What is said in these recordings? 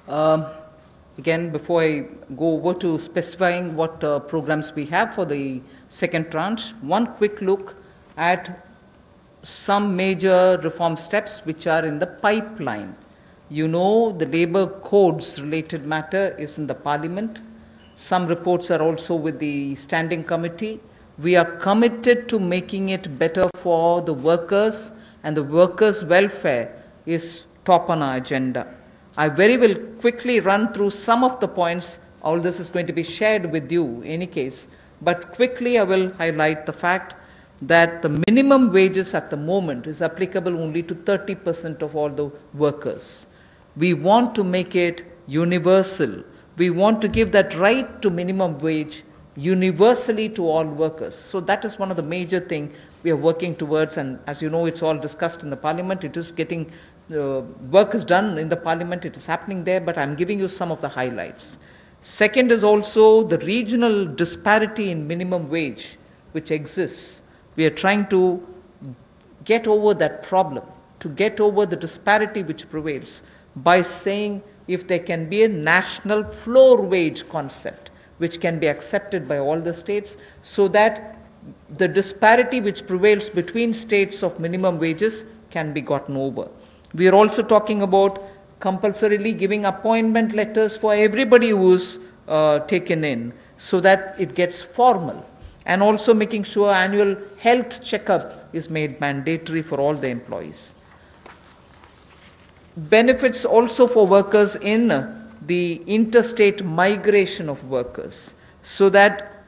Um, Again, before I go over to specifying what programs we have for the second tranche, one quick look at some major reform steps which are in the pipeline. You know, the labor codes related matter is in the parliament. Some reports are also with the standing committee. We are committed to making it better for the workers, and the workers' welfare is top on our agenda. I very will quickly run through some of the points. All this is going to be shared with you in any case, but quickly I will highlight the fact that the minimum wages at the moment is applicable only to 30% of all the workers. We want to make it universal. We want to give that right to minimum wage universally to all workers. So that is one of the major things we are working towards, and as you know, it's all discussed in the parliament. It is getting, work is done in the parliament, it is happening there, but I'm giving you some of the highlights. Second is also the regional disparity in minimum wage which exists. We are trying to get over that problem, to get over the disparity which prevails by saying if there can be a national floor wage concept which can be accepted by all the states, so that the disparity which prevails between states of minimum wages can be gotten over. We are also talking about compulsorily giving appointment letters for everybody who is taken in, so that it gets formal, and also making sure annual health checkup is made mandatory for all the employees. Benefits also for workers in the interstate migration of workers, so that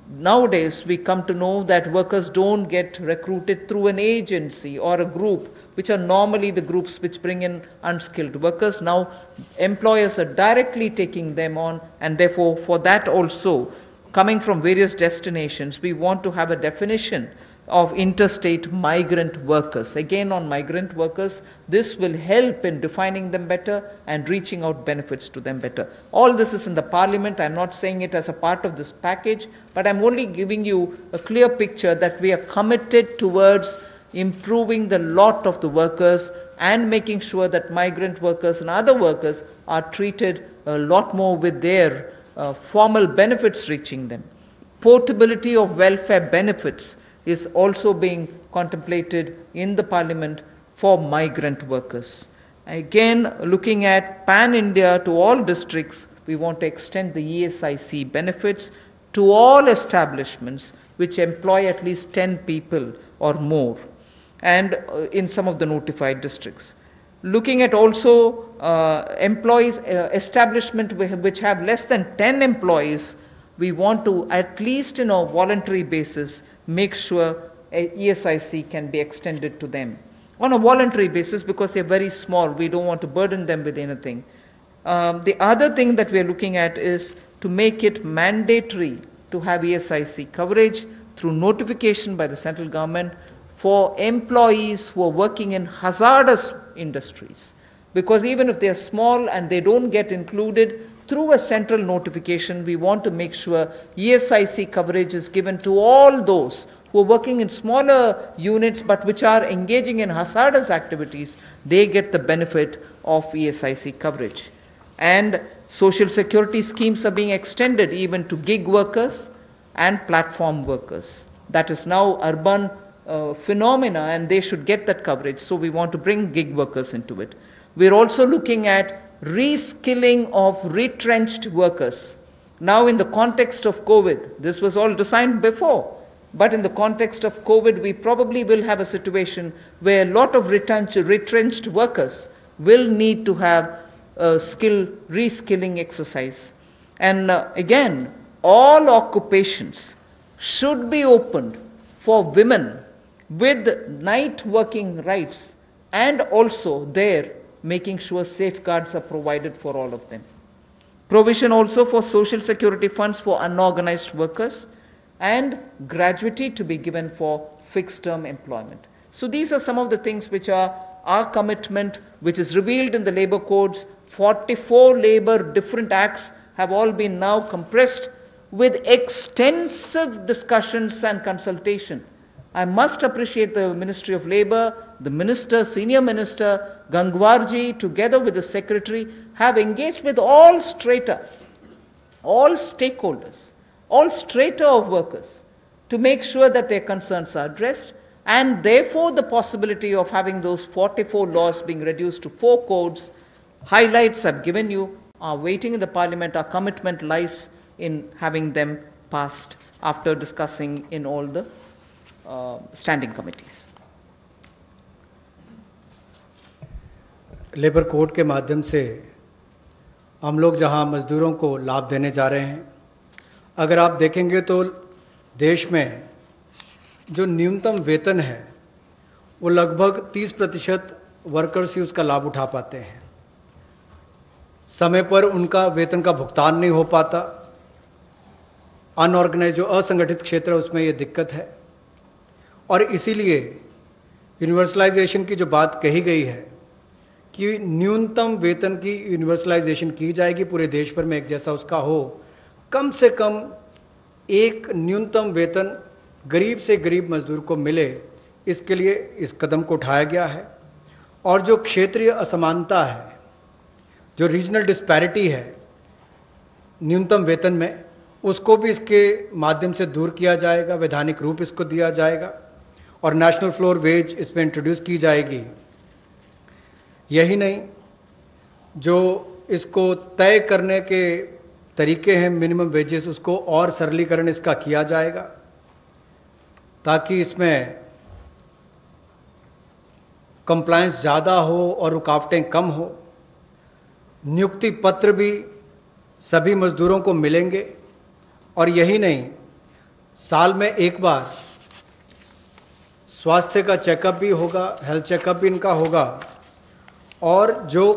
nowadays we come to know that workers don't get recruited through an agency or a group, which are normally the groups which bring in unskilled workers. Now employers are directly taking them on, and therefore for that also, coming from various destinations, we want to have a definition of interstate migrant workers. Again, on migrant workers, this will help in defining them better and reaching out benefits to them better. All this is in the parliament. I'm not saying it as a part of this package, but I'm only giving you a clear picture that we are committed towards improving the lot of the workers and making sure that migrant workers and other workers are treated a lot more with their formal benefits reaching them. Portability of welfare benefits is also being contemplated in the parliament for migrant workers. Again, looking at pan-India to all districts, we want to extend the ESIC benefits to all establishments which employ at least 10 people or more, and in some of the notified districts. Looking at also employees, establishment which have less than 10 employees, we want to, at least in a voluntary basis, make sure ESIC can be extended to them on a voluntary basis, because they're very small. We don't want to burden them with anything. The other thing that we're looking at is to make it mandatory to have ESIC coverage through notification by the central government for employees who are working in hazardous industries. Because even if they are small and they don't get included, through a central notification, we want to make sure ESIC coverage is given to all those who are working in smaller units but which are engaging in hazardous activities. They get the benefit of ESIC coverage. And social security schemes are being extended even to gig workers and platform workers. That is now urban phenomena, and they should get that coverage. So we want to bring gig workers into it. We're also looking at reskilling of retrenched workers. Now in the context of COVID, this was all designed before, but in the context of COVID, we probably will have a situation where a lot of retrenched workers will need to have a reskilling exercise. And again, all occupations should be opened for women with night working rights, and also there making sure safeguards are provided for all of them. Provision also for social security funds for unorganized workers, and gratuity to be given for fixed term employment. So these are some of the things which are our commitment, which is revealed in the labor codes. 44 labor different acts have all been now compressed with extensive discussions and consultation I must appreciate the Ministry of Labour, the Minister, Senior Minister, Gangwarji, together with the Secretary, have engaged with all strata, all stakeholders, all strata of workers, to make sure that their concerns are addressed, and therefore the possibility of having those 44 laws being reduced to 4 codes, highlights I've given you, are waiting in the Parliament. Our commitment lies in having them passed after discussing in all the standing committees. Labour code के माध्यम से हम लोग जहां मजदूरों को लाभ देने जा रहे हैं, अगर आप देखेंगे तो देश में जो न्यूनतम वेतन है वो लगभग 30% वर्कर्स ही उसका लाभ उठा पाते हैं। समय पर उनका वेतन का भुगतान नहीं हो पाता। अनऑर्गेनाइज जो असंगठित क्षेत्र है उसमें ये दिक्कत है, और इसीलिए यूनिवर्सलाइजेशन की जो बात कही गई है कि न्यूनतम वेतन की यूनिवर्सलाइजेशन की जाएगी, पूरे देश भर में एक जैसा उसका हो, कम से कम एक न्यूनतम वेतन गरीब से गरीब मजदूर को मिले, इसके लिए इस कदम को उठाया गया है। और जो क्षेत्रीय असमानता है, जो रीजनल डिस्पैरिटी है न्यूनतम वेतन में, उसको भी इसके माध्यम से दूर किया जाएगा, वैधानिक रूप इसको दिया जाएगा और नेशनल फ्लोर वेज इसमें इंट्रोड्यूस की जाएगी। यही नहीं, जो इसको तय करने के तरीके हैं मिनिमम वेजेस, उसको और सरलीकरण इसका किया जाएगा ताकि इसमें कंप्लायंस ज़्यादा हो और रुकावटें कम हो। नियुक्ति पत्र भी सभी मजदूरों को मिलेंगे, और यही नहीं, साल में एक बार स्वास्थ्य का चेकअप भी होगा, हेल्थ चेकअप भी इनका होगा। और जो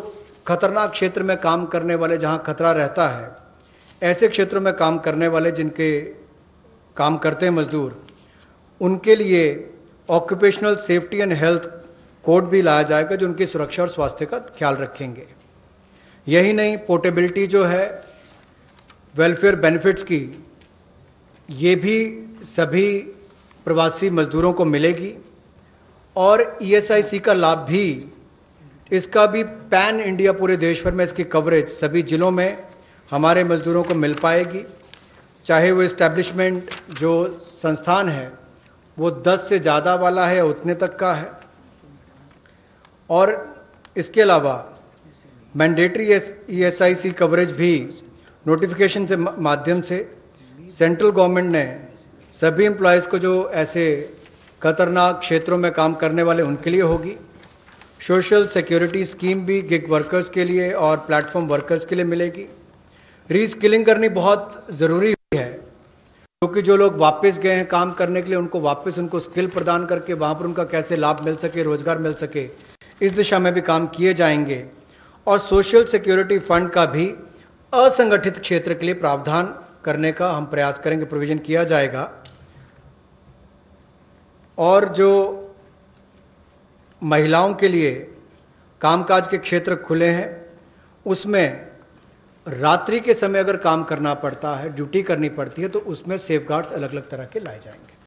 खतरनाक क्षेत्र में काम करने वाले, जहां खतरा रहता है, ऐसे क्षेत्रों में काम करने वाले जिनके काम करते हैं मजदूर, उनके लिए occupational safety and health code भी लाया जाएगा जो उनकी सुरक्षा और स्वास्थ्य का ख्याल रखेंगे। यही नहीं, पोर्टेबिलिटी जो है वेलफेयर बेनिफिट्स की, ये भी सभी प्रवासी मजदूरों को मिलेगी। और ईएसआईसी का लाभ भी, इसका भी पैन इंडिया पूरे देश भर में इसकी कवरेज सभी जिलों में हमारे मजदूरों को मिल पाएगी। चाहे वो एस्टैब्लिशमेंट जो संस्थान है वो 10 से ज़्यादा वाला है या उतने तक का है। और इसके अलावा मैंडेटरी ईएसआईसी कवरेज भी नोटिफिकेशन से माध्यम से सेंट्रल गवर्नमेंट ने सभी एम्प्लॉयज़ को जो ऐसे खतरनाक क्षेत्रों में काम करने वाले उनके लिए होगी। सोशल सिक्योरिटी स्कीम भी गिग वर्कर्स के लिए और प्लेटफॉर्म वर्कर्स के लिए मिलेगी। रीस्किलिंग करनी बहुत ज़रूरी है, क्योंकि जो लोग वापस गए हैं काम करने के लिए, उनको वापस उनको स्किल प्रदान करके वहां पर उनका कैसे लाभ मिल सके, रोजगार मिल सके, इस दिशा में भी काम किए जाएंगे। और सोशल सिक्योरिटी फंड का भी असंगठित क्षेत्र के लिए प्रावधान करने का हम प्रयास करेंगे, प्रोविजन किया जाएगा। और जो महिलाओं के लिए कामकाज के क्षेत्र खुले हैं, उसमें रात्रि के समय अगर काम करना पड़ता है, ड्यूटी करनी पड़ती है, तो उसमें सेफगार्ड्स अलग अलग तरह के लाए जाएंगे।